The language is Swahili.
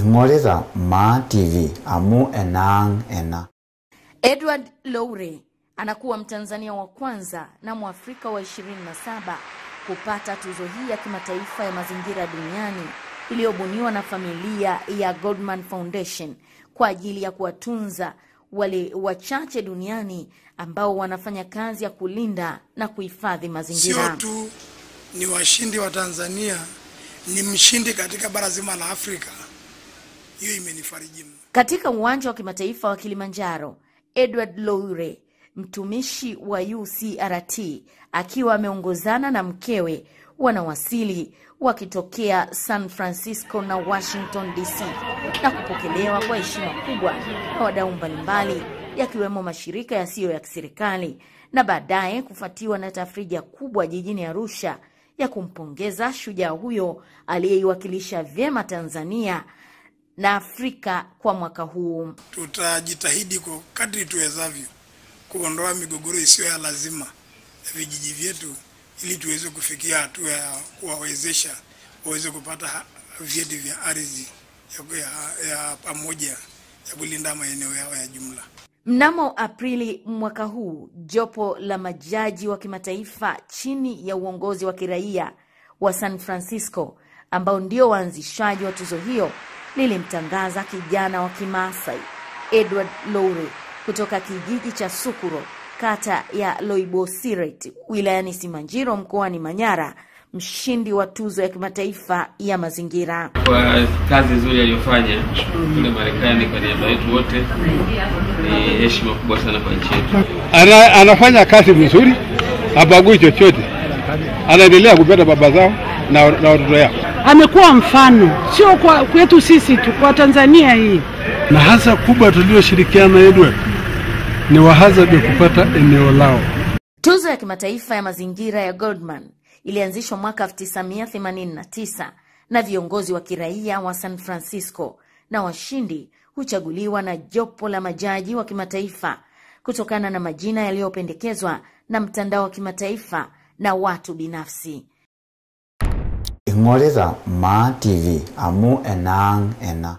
Ingoleza Ma TV amu enang ena. Edward Loure anakuwa Mtanzania wa kwanza na Mwafrika wa 27 kupata tuzo hii ya kimataifa ya mazingira duniani iliyobuniwa na familia ya Goldman Foundation kwa ajili ya kuwatunza wale wachache duniani ambao wanafanya kazi ya kulinda na kuhifadhi mazingira. Sio tu ni washindi wa Tanzania, ni mshindi katika bara zima la Afrika. Hiyo imenifariji mno. Katika uwanja wa kimataifa wa Kilimanjaro, Edward Loure, mtumishi wa UCRT, akiwa ameongozana na mkewe, wanawasili wakitokea San Francisco na Washington DC na kupokelewa kwa heshima kubwa na wadau mbalimbali yakiwemo mashirika yasiyo ya kiserikali, na baadaye kufuatiwa na tafrija kubwa jijini Arusha ya kumpongeza shujaa huyo aliyeiwakilisha vyema Tanzania na Afrika kwa mwaka huu. Tutajitahidi kwa kadri tuwezavyo kuondoa migogoro isiyo ya lazima ya vijiji vyetu ili tuweze kufikia hatua ya kuwawezesha waweze kupata vyeti vya ardhi ya pamoja ya kulinda maeneo yao ya jumla. Mnamo Aprili mwaka huu, jopo la majaji wa kimataifa chini ya uongozi wa kiraia wa San Francisco, ambao ndio waanzishaji wa tuzo hiyo, lilimtangaza kijana wa Kimaasai Edward Loure kutoka kijiji cha Sukuro, kata ya Loibosiret, wilayani Simanjiro, mkoani Manyara, mshindi wa tuzo ya kimataifa ya mazingira. Kwa kazi nzuri aliyofanya kule Marekani kwa niaba yetu wote, ni heshima kubwa sana kwa nchi yetu. Anafanya kazi vizuri, habagui chochote. Anaendelea kupenda baba zao na watoto yao. Amekuwa mfano, sio kwa kwetu sisi tu, kwa Tanzania hii. Na hasa kubwa tulioshirikiana Edward ni wahadzabe kupata eneo lao. Tuzo ya kimataifa ya mazingira ya Goldman ilianzishwa mwaka 1989 na viongozi wa kiraia wa San Francisco, na washindi huchaguliwa na jopo la majaji wa kimataifa kutokana na majina yaliyopendekezwa na mtandao wa kimataifa na watu binafsi. Ingoleza Ma TV amu enang ena.